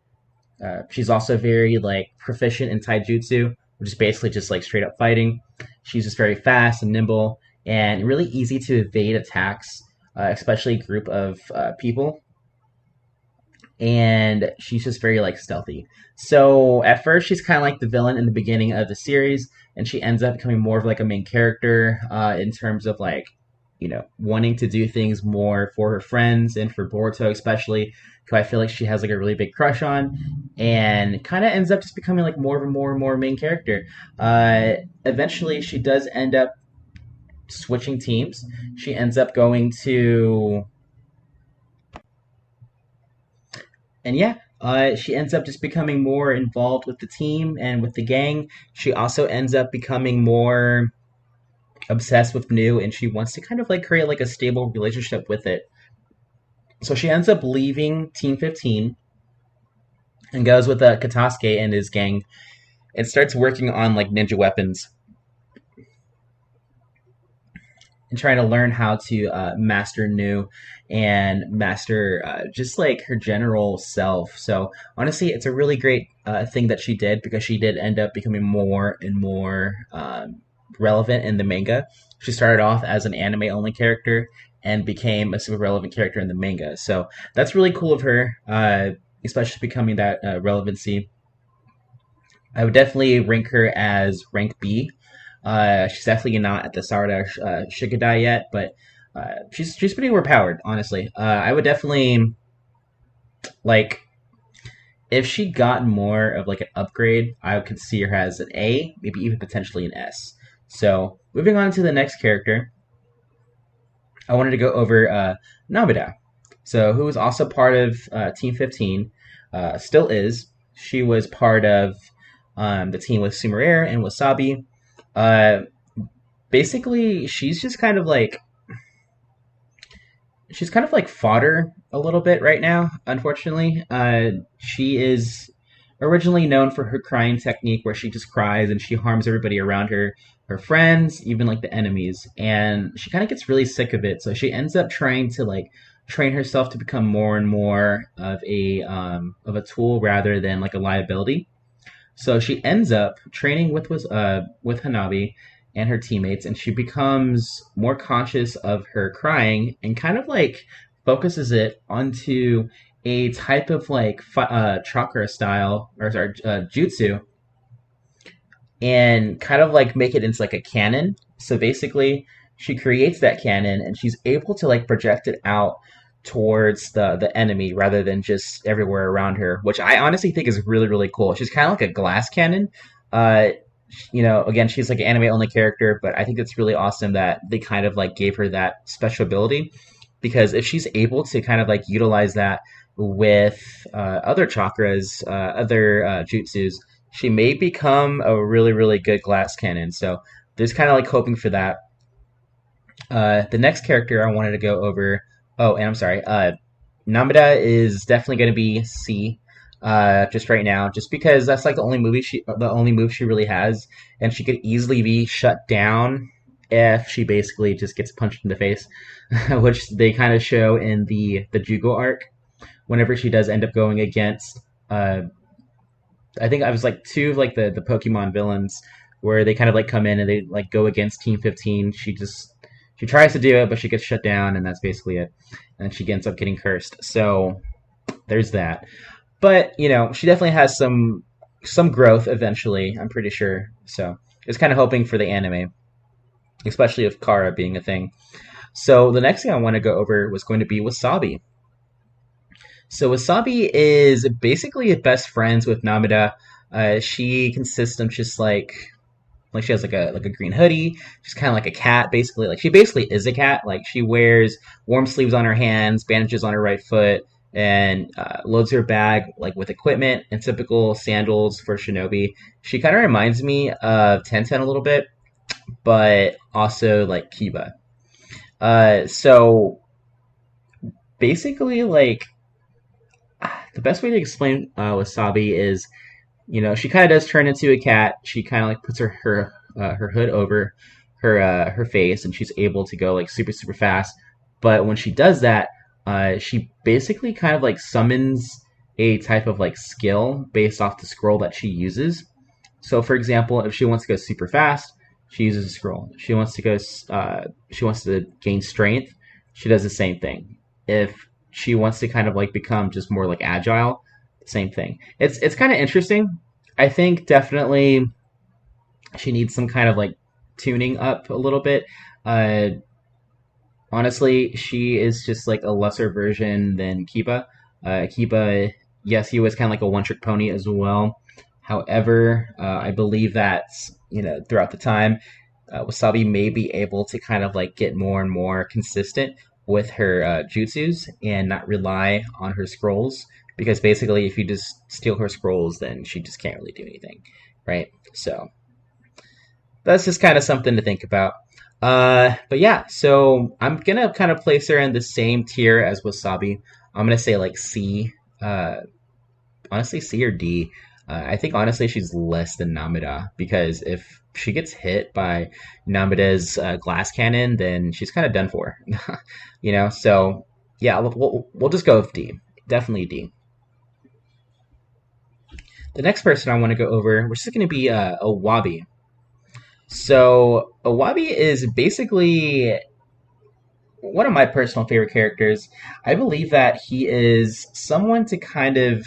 She's also very like proficient in taijutsu, which is basically just like straight up fighting. She's just very fast and nimble, and really easy to evade attacks, especially a group of people. And she's just very like stealthy. So at first she's kind of like the villain in the beginning of the series, and she ends up becoming more of like a main character in terms of like wanting to do things more for her friends and for Boruto especially, who I feel like she has like a really big crush on, and kind of ends up just becoming like more and more main character. Eventually she does end up switching teams. She ends up going to she ends up just becoming more involved with the team and with the gang. She also ends up becoming more obsessed with New, and she wants to kind of like create like a stable relationship with it. So she ends up leaving Team 15 and goes with Katasuke and his gang, and starts working on like ninja weapons and trying to learn how to master New and master just like her general self. So honestly, it's a really great thing that she did, because she did end up becoming more and more relevant in the manga. She started off as an anime only character and became a super relevant character in the manga. So that's really cool of her, especially becoming that relevancy. I would definitely rank her as rank B. She's definitely not at the Sarada Shigadai yet, but she's pretty overpowered, honestly. I would definitely like, if she got more of like an upgrade, I could see her as an A, maybe even potentially an S. So moving on to the next character, I wanted to go over Namida. So who was also part of Team 15, still is. She was part of the team with Sumire and Wasabi. Basically, she's kind of like fodder a little bit right now, unfortunately. She is originally known for her crying technique, where she just cries and she harms everybody around her friends, even like the enemies. And she kind of gets really sick of it, so she ends up trying to like train herself to become more and more of a tool rather than like a liability. So she ends up training with Hanabi and her teammates, and she becomes more conscious of her crying and kind of like focuses it onto a type of like chakra style or sorry, jutsu, and kind of like make it into like a cannon. So basically, she creates that cannon and she's able to like project it out towards the enemy rather than just everywhere around her, which I honestly think is really really cool. She's kind of like a glass cannon. Uh, again, she's like an anime only character, but I think it's really awesome that they kind of like gave her that special ability because if she's able to kind of like utilize that with other chakras, other jutsus, she may become a really really good glass cannon. So there's kind of like hoping for that. The next character I wanted to go over. Oh, and I'm sorry. Namida is definitely going to be C. Just right now, just because that's like the only move she really has, and she could easily be shut down if she basically just gets punched in the face, which they kind of show in the Jugo arc. Whenever she does end up going against, I think I was like two of like the Pokemon villains where they kind of like come in and they like go against Team 15. She tries to do it, but she gets shut down, and that's basically it. And she ends up getting cursed. So there's that. But she definitely has some growth eventually. I'm pretty sure. So it's kind of hoping for the anime, especially with Kara being a thing. So the next thing I want to go over was going to be Wasabi. So Wasabi is basically best friends with Namida. She consists of just like she has like a green hoodie. She's kind of like a cat, basically. Like she basically is a cat. Like she wears warm sleeves on her hands, bandages on her right foot, and loads her bag like with equipment and typical sandals for Shinobi. She kind of reminds me of Tenten a little bit, but also like Kiba. So basically, like the best way to explain Wasabi is, she kind of does turn into a cat. She kind of like puts her hood over her face, and she's able to go like super super fast. But when she does that, she basically kind of like summons a type of like skill based off the scroll that she uses. So, for example, if she wants to go super fast, she uses a scroll. If she wants to go, she wants to gain strength, she does the same thing. If she wants to kind of like become just more like agile, same thing. It's kind of interesting. I think definitely she needs some kind of like tuning up a little bit. Honestly, she is just like a lesser version than Kiba. Kiba, yes, he was kind of like a one-trick pony as well. However, I believe that throughout the time, Wasabi may be able to kind of like get more and more consistent with her jutsus and not rely on her scrolls. Because basically, if you just steal her scrolls, then she just can't really do anything, right? So that's just kind of something to think about. But yeah, so I'm gonna kind of place her in the same tier as Wasabi. I'm gonna say like C. Honestly, C or D. I think honestly she's less than Namida because if she gets hit by Namida's glass cannon, then she's kind of done for. So yeah, we'll just go with D. Definitely D. The next person I want to go over, which is going to be Owabi. So Owabi is basically one of my personal favorite characters. I believe that he is someone to kind of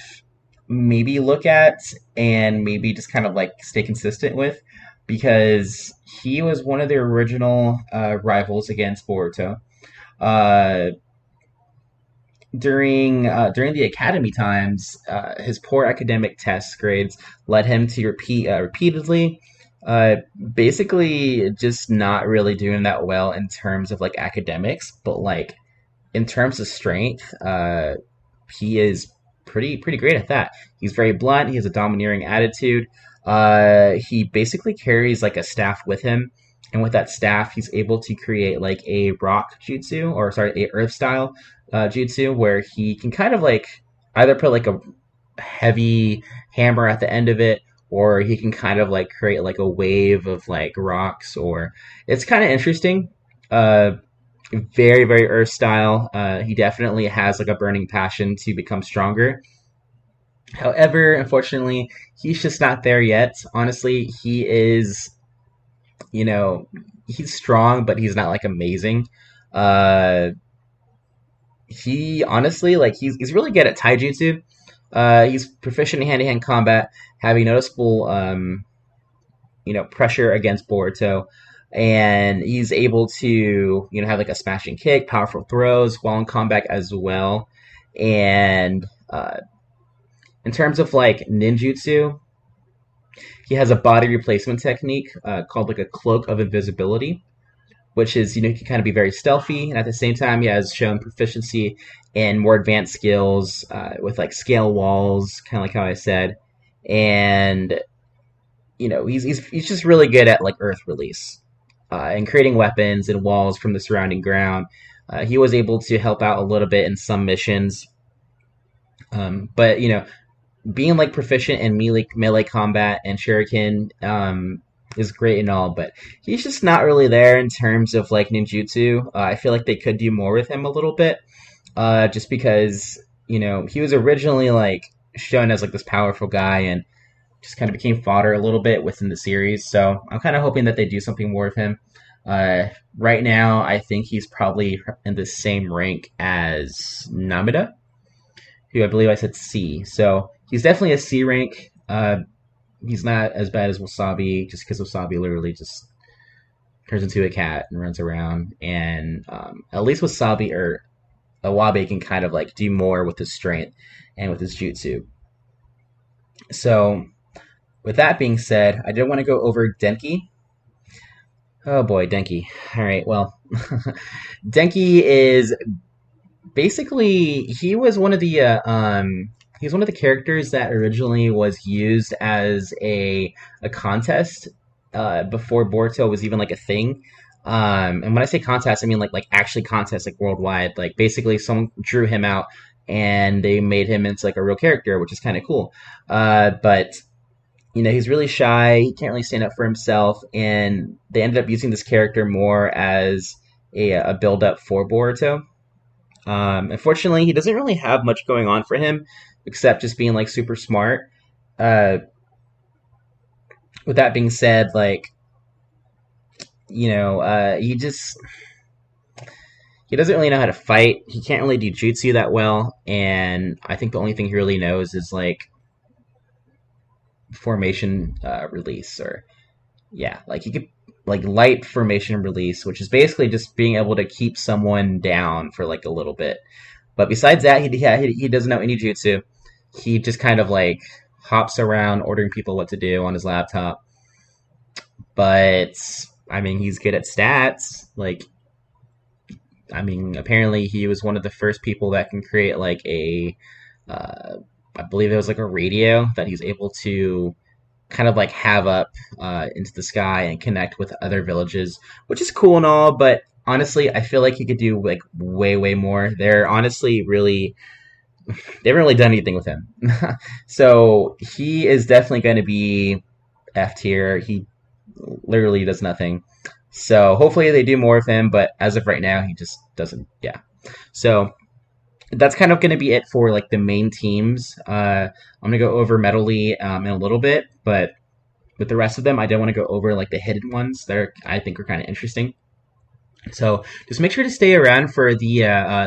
maybe look at and maybe just kind of like stay consistent with because he was one of the original rivals against Boruto. During the academy times, his poor academic test grades led him to repeatedly, basically just not really doing that well in terms of like academics, but like in terms of strength, he is pretty great at that. He's very blunt. He has a domineering attitude. He basically carries like a staff with him, and with that staff, he's able to create like a rock jutsu, or sorry, a earth style jutsu, where he can kind of like either put like a heavy hammer at the end of it, or he can kind of like create like a wave of like rocks, or it's kind of interesting. very, very Earth style. He definitely has like a burning passion to become stronger. However, unfortunately, he's just not there yet. Honestly, he is, you know, he's strong, but he's not like amazing. Uh, he honestly, like, he's really good at taijutsu. He's proficient in hand-to-hand combat, having noticeable, pressure against Boruto, and he's able to, have like a smashing kick, powerful throws while in combat as well. And in terms of like ninjutsu, he has a body replacement technique called like a cloak of invisibility, which is, he can kind of be very stealthy, and at the same time, he has shown proficiency in more advanced skills with like scale walls, kind of like how I said, and he's just really good at like earth release and creating weapons and walls from the surrounding ground. He was able to help out a little bit in some missions, but being like proficient in melee combat and shuriken is great and all, but he's just not really there in terms of like ninjutsu. I feel like they could do more with him a little bit, just because he was originally like shown as like this powerful guy and just kind of became fodder a little bit within the series. So I'm kind of hoping that they do something more with him. Right now, I think he's probably in the same rank as Namida, who I believe I said C. So he's definitely a C rank. He's not as bad as Wasabi, just because Wasabi literally just turns into a cat and runs around. And at least Wasabi or Awabe can kind of like do more with his strength and with his jutsu. So with that being said, I did want to go over Denki. Oh boy, Denki. All right, well, Denki is basically he was one of the characters that originally was used as a contest before Boruto was even like a thing. And when I say contest, I mean like actually contest, like worldwide. Like basically someone drew him out and they made him into like a real character, which is kind of cool. But he's really shy. He can't really stand up for himself, and they ended up using this character more as a build up for Boruto. Unfortunately, he doesn't really have much going on for him except just being like super smart. With that being said, like he doesn't really know how to fight. He can't really do jutsu that well, and I think the only thing he really knows is like formation release, or like he could like light formation release, which is basically just being able to keep someone down for like a little bit. But besides that, he doesn't know any jutsu. He just kind of like hops around ordering people what to do on his laptop. But I mean, he's good at stats. Like, I mean, apparently he was one of the first people that can create like I believe it was like a radio that he's able to kind of like have up into the sky and connect with other villages, which is cool and all, but honestly, I feel like he could do like way, way more. They haven't really done anything with him. So he is definitely going to be F tier. He literally does nothing. So hopefully they do more with him, but as of right now, he just doesn't. Yeah. So that's kind of going to be it for like the main teams. I'm going to go over Medley in a little bit, but with the rest of them, I don't want to go over like the hidden ones that I think are kind of interesting. So just make sure to stay around for the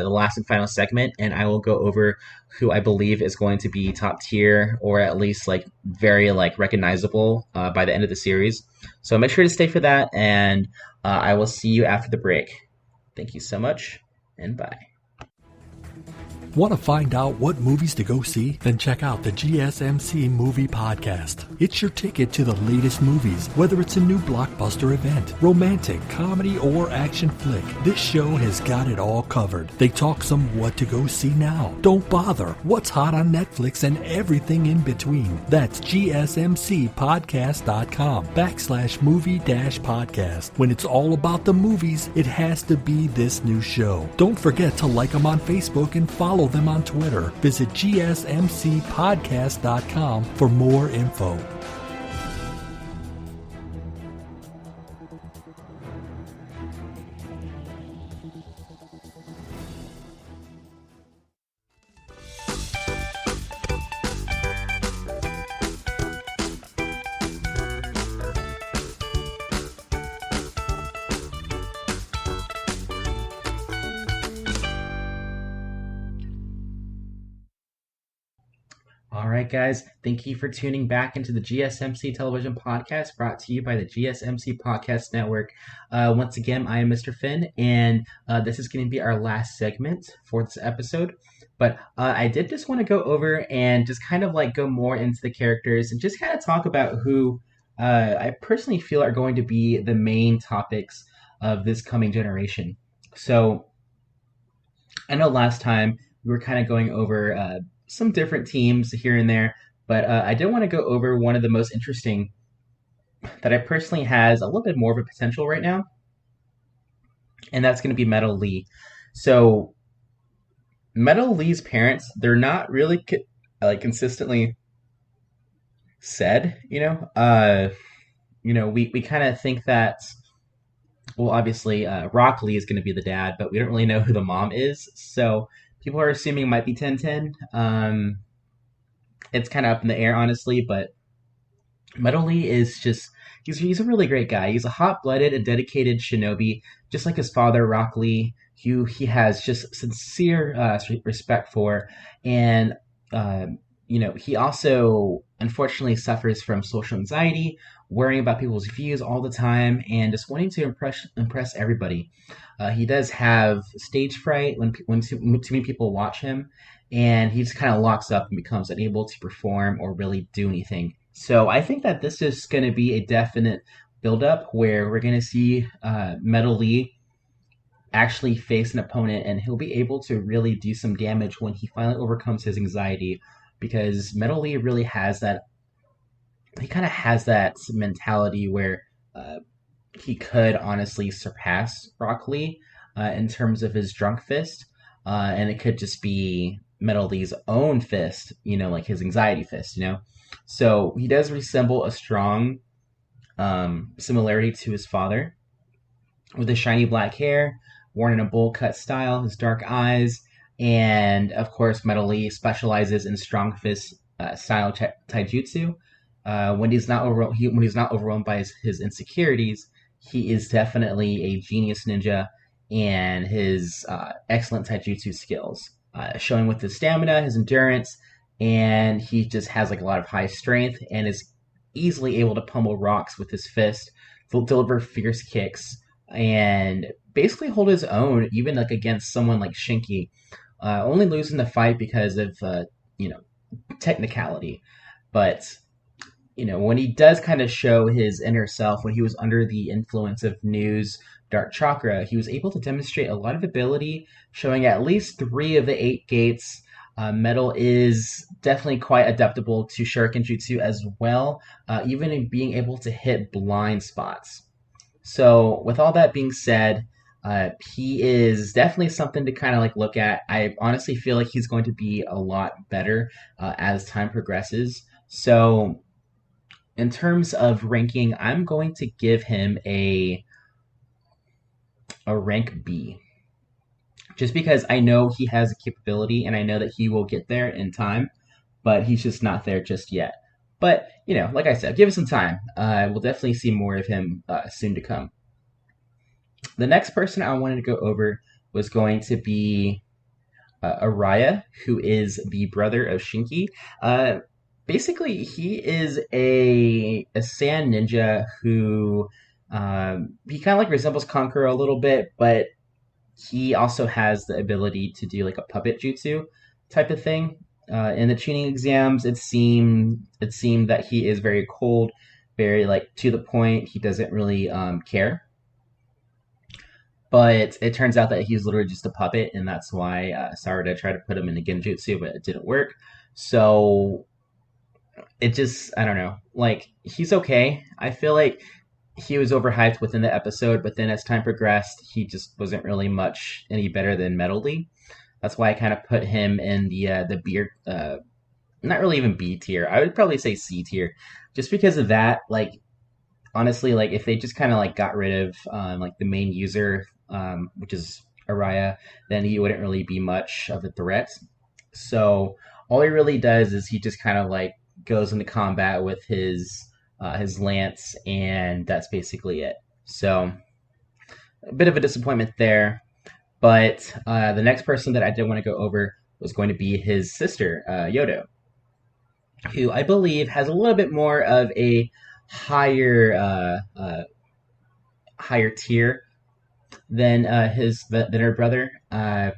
last and final segment, and I will go over who I believe is going to be top tier, or at least like very like recognizable by the end of the series. So make sure to stay for that, and I will see you after the break. Thank you so much, and bye. Want to find out what movies to go see? Then check out the GSMC Movie Podcast. It's your ticket to the latest movies, whether it's a new blockbuster event, romantic, comedy, or action flick. This show has got it all covered. They talk some what to go see now. Don't bother. What's hot on Netflix and everything in between. That's gsmcpodcast.com/movie-podcast. When it's all about the movies, it has to be this new show. Don't forget to like them on Facebook and follow them on Twitter. Visit gsmcpodcast.com for more info. right, guys. Thank you for tuning back into the GSMC Television Podcast, brought to you by the GSMC Podcast Network. Once again, I am Mr. Finn, and this is going to be our last segment for this episode. But I did just want to go over and just kind of like go more into the characters and just kind of talk about who I personally feel are going to be the main topics of this coming generation. So I know last time we were kind of going over some different teams here and there, but I did want to go over one of the most interesting that I personally has a little bit more of a potential right now, and that's going to be Metal Lee. So Metal Lee's parents, they're not really consistently said, we kind of think that, well, obviously Rock Lee is going to be the dad, but we don't really know who the mom is, so people are assuming it might be 1010. It's kind of up in the air, honestly, but Metal Lee is just, he's a really great guy. He's a hot-blooded and dedicated shinobi, just like his father, Rock Lee, who he has just sincere respect for. And, he also, unfortunately, suffers from social anxiety, worrying about people's views all the time, and just wanting to impress everybody. He does have stage fright when too many people watch him, and he just kind of locks up and becomes unable to perform or really do anything. So I think that this is going to be a definite build-up where we're going to see Metal Lee actually face an opponent, and he'll be able to really do some damage when he finally overcomes his anxiety, because Metal Lee really has that. He kind of has that mentality where he could honestly surpass Rock Lee in terms of his drunk fist, and it could just be Metal Lee's own fist, like his anxiety fist, So he does resemble a strong similarity to his father, with his shiny black hair, worn in a bowl cut style, his dark eyes, and of course Metal Lee specializes in strong fist style taijutsu. When he's not overwhelmed by his insecurities, he is definitely a genius ninja, and his excellent taijutsu skills, showing with his stamina, his endurance, and he just has a lot of high strength and is easily able to pummel rocks with his fist, deliver fierce kicks, and basically hold his own even against someone like Shinki, only losing the fight because of technicality. But when he does kind of show his inner self, when he was under the influence of Nu's Dark Chakra, he was able to demonstrate a lot of ability, showing at least 3 of the 8 gates. Metal is definitely quite adaptable to Shuriken Jutsu as well, even in being able to hit blind spots. So with all that being said, he is definitely something to kind of look at. I honestly feel like he's going to be a lot better as time progresses. So in terms of ranking, I'm going to give him a rank B. Just because I know he has a capability, and I know that he will get there in time, but he's just not there just yet. But, like I said, give it some time. We'll definitely see more of him soon to come. The next person I wanted to go over was going to be Araya, who is the brother of Shinki. Basically, he is a sand ninja who he kind of resembles Conqueror a little bit, but he also has the ability to do a puppet jutsu type of thing. In the tuning exams, it seemed that he is very cold, very to the point. He doesn't really care. But it turns out that he's literally just a puppet, and that's why Sarada tried to put him in the genjutsu, but it didn't work. So it just, I don't know. He's okay. I feel like he was overhyped within the episode, but then as time progressed, he just wasn't really much any better than Metal Lee. That's why I kind of put him in the B, not really even B tier. I would probably say C tier, just because of that. Honestly, if they just kind of got rid of the main user, which is Araya, then he wouldn't really be much of a threat. So all he really does is he just kind of goes into combat with his lance, and that's basically it. So a bit of a disappointment there. But the next person that I did want to go over was going to be his sister, Yodo. who I believe has a little bit more of a higher higher tier than her brother.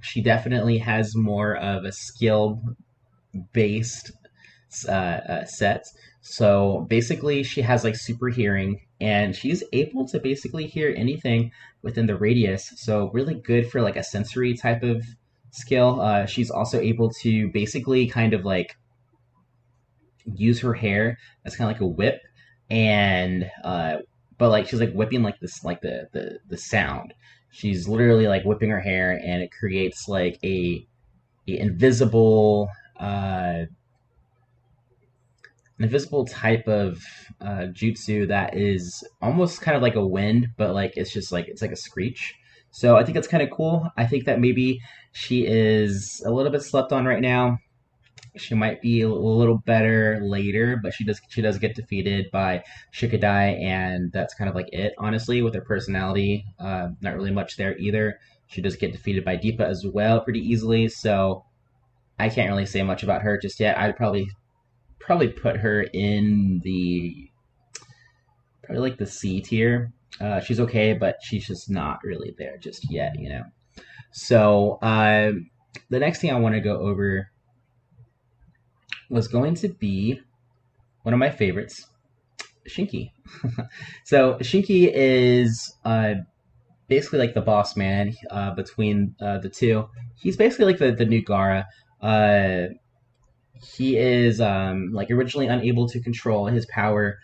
She definitely has more of a skill based set. So basically, she has like super hearing, and she's able to basically hear anything within the radius. So really good for like a sensory type of skill. She's also able to basically kind of like use her hair as kind of like a whip, and but like she's like whipping like this like the sound. She's literally like whipping her hair, and it creates like a invisible an invisible type of jutsu that is almost kind of like a wind, but like it's just like it's like a screech. So I think it's kind of cool. I think that maybe she is a little bit slept on right now. She might be a little better later, but she does get defeated by Shikadai, and that's kind of like it. Honestly, with her personality, not really much there either. She does get defeated by Deepa as well pretty easily. So I can't really say much about her just yet. I'd probably put her in the probably like the C tier. She's okay, but she's just not really there just yet. So the next thing I want to go over was going to be one of my favorites, Shinky. So Shinky is basically like the boss man between the two. He's basically like the new Gaara. He is like originally unable to control his power,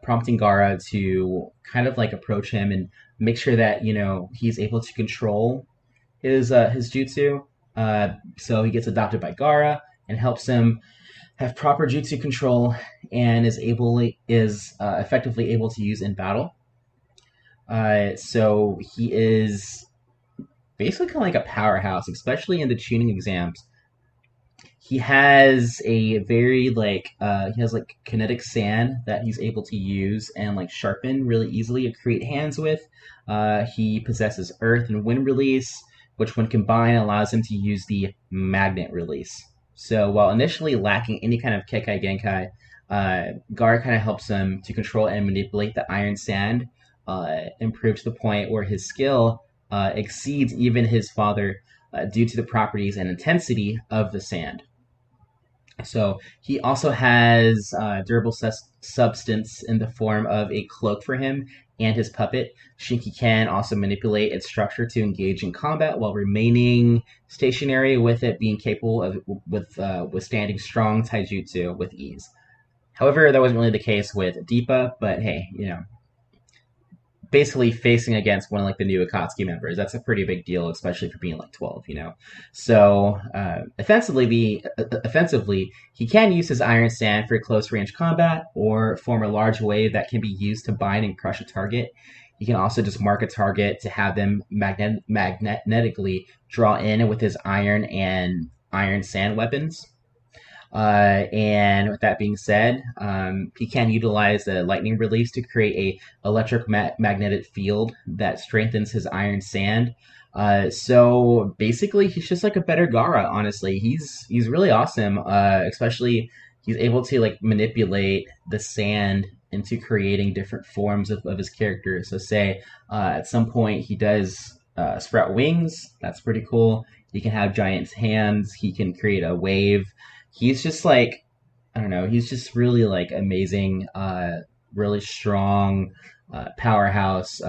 prompting Gaara to kind of like approach him and make sure that he's able to control his jutsu. So he gets adopted by Gaara and helps him have proper jutsu control, and is effectively able to use in battle. So he is basically kind of like a powerhouse, especially in the tuning exams. He has a very he has like kinetic sand that he's able to use and like sharpen really easily to create hands with. He possesses earth and wind release, which when combined allows him to use the magnet release. So while initially lacking any kind of Kekai Genkai, Gaara kind of helps him to control and manipulate the iron sand, improved to the point where his skill exceeds even his father due to the properties and intensity of the sand. So he also has durable substance in the form of a cloak for him and his puppet. Shinky can also manipulate its structure to engage in combat while remaining stationary, with it being capable of withstanding strong taijutsu with ease. However, that wasn't really the case with Deepa, but hey, basically facing against one of like the new Akatsuki members, that's a pretty big deal, especially for being like 12. So offensively, he can use his iron sand for close range combat or form a large wave that can be used to bind and crush a target. He can also just mark a target to have them magnetically draw in with his iron and iron sand weapons. And with that being said, he can utilize the lightning release to create a electric magnetic field that strengthens his iron sand. So basically, he's just like a better Gaara. Honestly, he's really awesome. Especially, he's able to like manipulate the sand into creating different forms of his character. So say at some point he does sprout wings. That's pretty cool. He can have giant hands. He can create a wave. He's just like, I don't know, he's just really like amazing, really strong, powerhouse,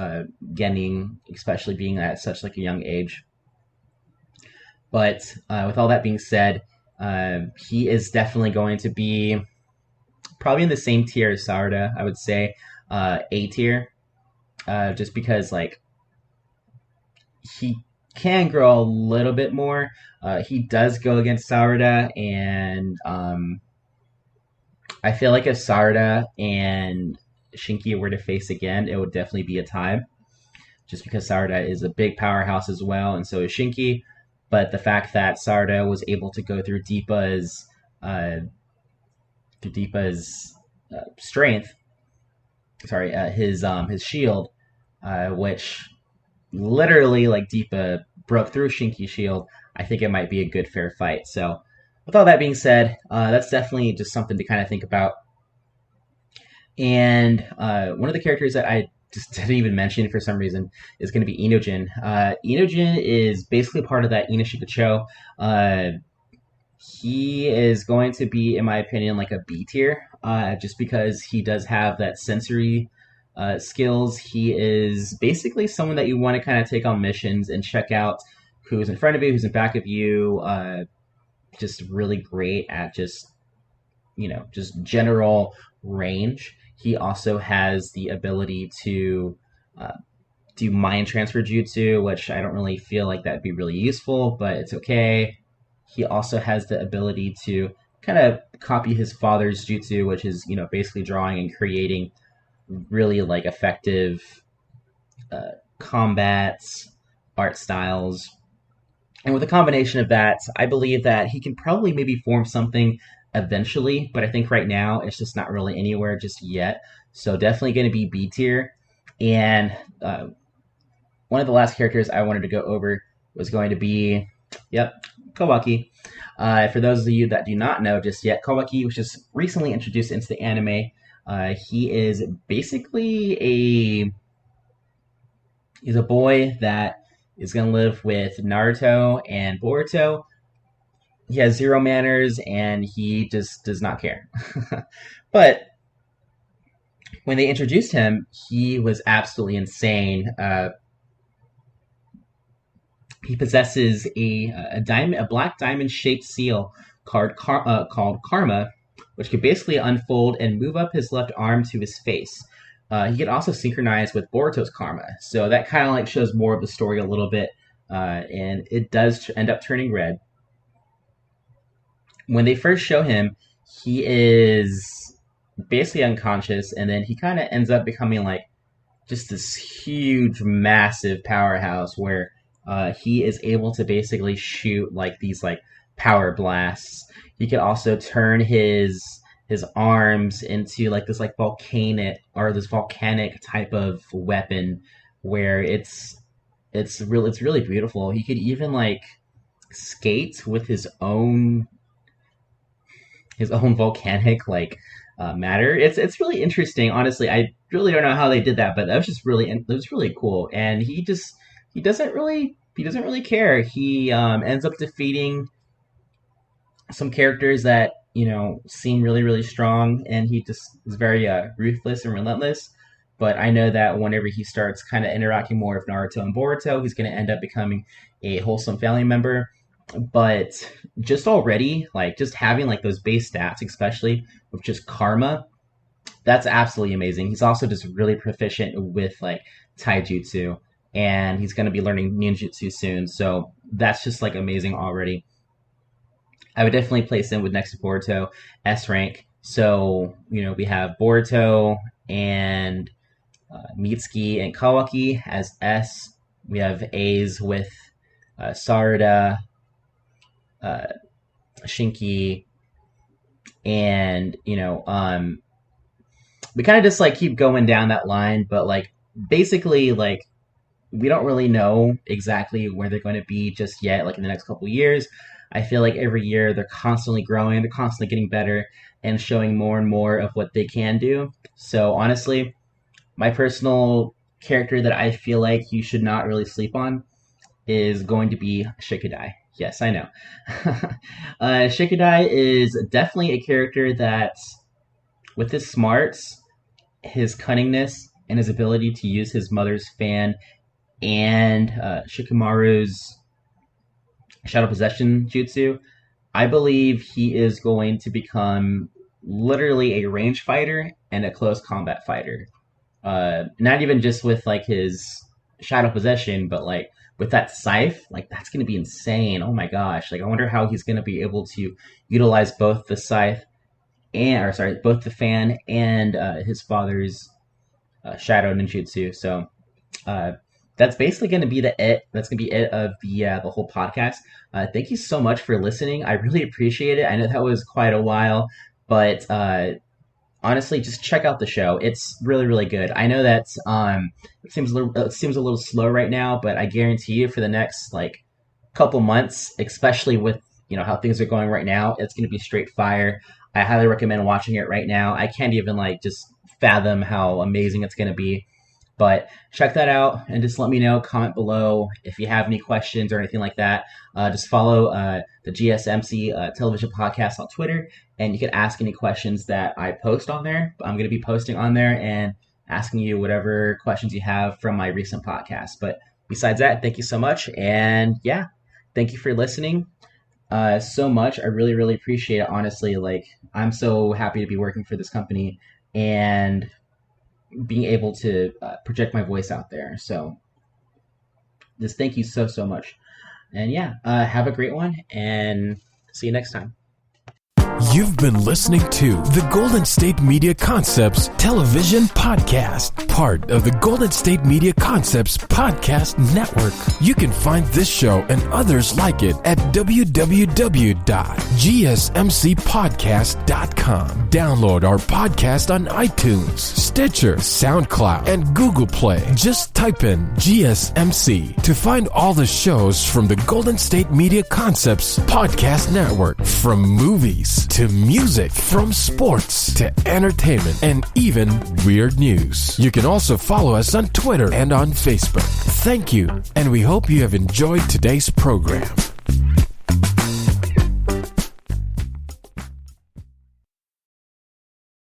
Genin, especially being at such like a young age. But with all that being said, he is definitely going to be probably in the same tier as Sarada, I would say, A tier, just because like he can grow a little bit more. He does go against Sarada, and I feel like if Sarada and Shinky were to face again, it would definitely be a tie, just because Sarada is a big powerhouse as well, and so is Shinky. But the fact that Sarada was able to go through Deepa's strength, his shield, which literally like Deepa broke through Shinky's shield, I think it might be a good fair fight. So with all that being said, that's definitely just something to kind of think about. And one of the characters that I just didn't even mention for some reason is going to be Inojin. Inojin is basically part of that Inashikacho. He is going to be, in my opinion, like a B tier, just because he does have that sensory skills. He is basically someone that you want to kind of take on missions and check out who's in front of you, who's in back of you. Just really great at just general range. He also has the ability to do mind transfer jutsu, which I don't really feel like that'd be really useful, but it's okay. He also has the ability to kind of copy his father's jutsu, which is, basically drawing and creating really like effective combats, art styles. And with a combination of that, I believe that he can probably maybe form something eventually, but I think right now it's just not really anywhere just yet. So definitely going to be B tier. And one of the last characters I wanted to go over was going to be, Kawaki. For those of you that do not know just yet, Kawaki was just recently introduced into the anime. He is basically he's a boy that is going to live with Naruto and Boruto. He has zero manners, and he just does not care. But when they introduced him, he was absolutely insane. He possesses a black diamond-shaped seal called Karma, which could basically unfold and move up his left arm to his face. He can also synchronize with Boruto's Karma, so that kind of like shows more of the story a little bit, and it does end up turning red. When they first show him, he is basically unconscious, and then he kind of ends up becoming like just this huge, massive powerhouse where he is able to basically shoot like these like power blasts. He can also turn his arms into like this like volcanic type of weapon where it's really beautiful. He could even like skate with his own volcanic like matter. It's really interesting. Honestly, I really don't know how they did that, but that was really cool. And he doesn't really care. He ends up defeating some characters that seem really, really strong, and he just is very ruthless and relentless. But I know that whenever he starts kind of interacting more with Naruto and Boruto, he's going to end up becoming a wholesome family member. But just already, like just having like those base stats, especially with just Karma, that's absolutely amazing. He's also just really proficient with like taijutsu, and he's going to be learning ninjutsu soon. So that's just like amazing already. I would definitely place him with next to Boruto, S rank. So, we have Boruto and Mitsuki and Kawaki as S. We have A's with Sarada, Shinki, and, we kind of just like keep going down that line, but like basically like we don't really know exactly where they're going to be just yet, like in the next couple of years. I feel like every year they're constantly growing, they're constantly getting better and showing more and more of what they can do. So honestly, my personal character that I feel like you should not really sleep on is going to be Shikadai. Yes, I know. Shikadai is definitely a character that, with his smarts, his cunningness, and his ability to use his mother's fan and Shikamaru's Shadow Possession Jutsu, I believe he is going to become literally a range fighter and a close combat fighter. Not even just with like his Shadow Possession, but like with that scythe, like that's going to be insane. Oh my gosh. Like I wonder how he's going to be able to utilize both the scythe both the fan and his father's Shadow Ninjutsu. So that's basically going to be it. That's going to be it of the whole podcast. Thank you so much for listening. I really appreciate it. I know that was quite a while, but honestly, just check out the show. It's really, really good. I know that it seems a little slow right now, but I guarantee you for the next like couple months, especially with how things are going right now, it's going to be straight fire. I highly recommend watching it right now. I can't even just fathom how amazing it's going to be. But check that out and just let me know, comment below if you have any questions or anything like that. Just follow the GSMC television podcast on Twitter, and you can ask any questions that I post on there. I'm going to be posting on there and asking you whatever questions you have from my recent podcast. But besides that, thank you so much. And yeah, thank you for listening so much. I really, really appreciate it. Honestly, I'm so happy to be working for this company and being able to project my voice out there. So just thank you so, so much. And yeah, have a great one and see you next time. You've been listening to the Golden State Media Concepts Television Podcast, part of the Golden State Media Concepts Podcast Network. You can find this show and others like it at www.gsmcpodcast.com. Download our podcast on iTunes, Stitcher, SoundCloud, and Google Play. Just type in GSMC to find all the shows from the Golden State Media Concepts Podcast Network, from movies to music, from sports to entertainment, and even weird news. You can also follow us on Twitter and on Facebook. Thank you, and we hope you have enjoyed today's program.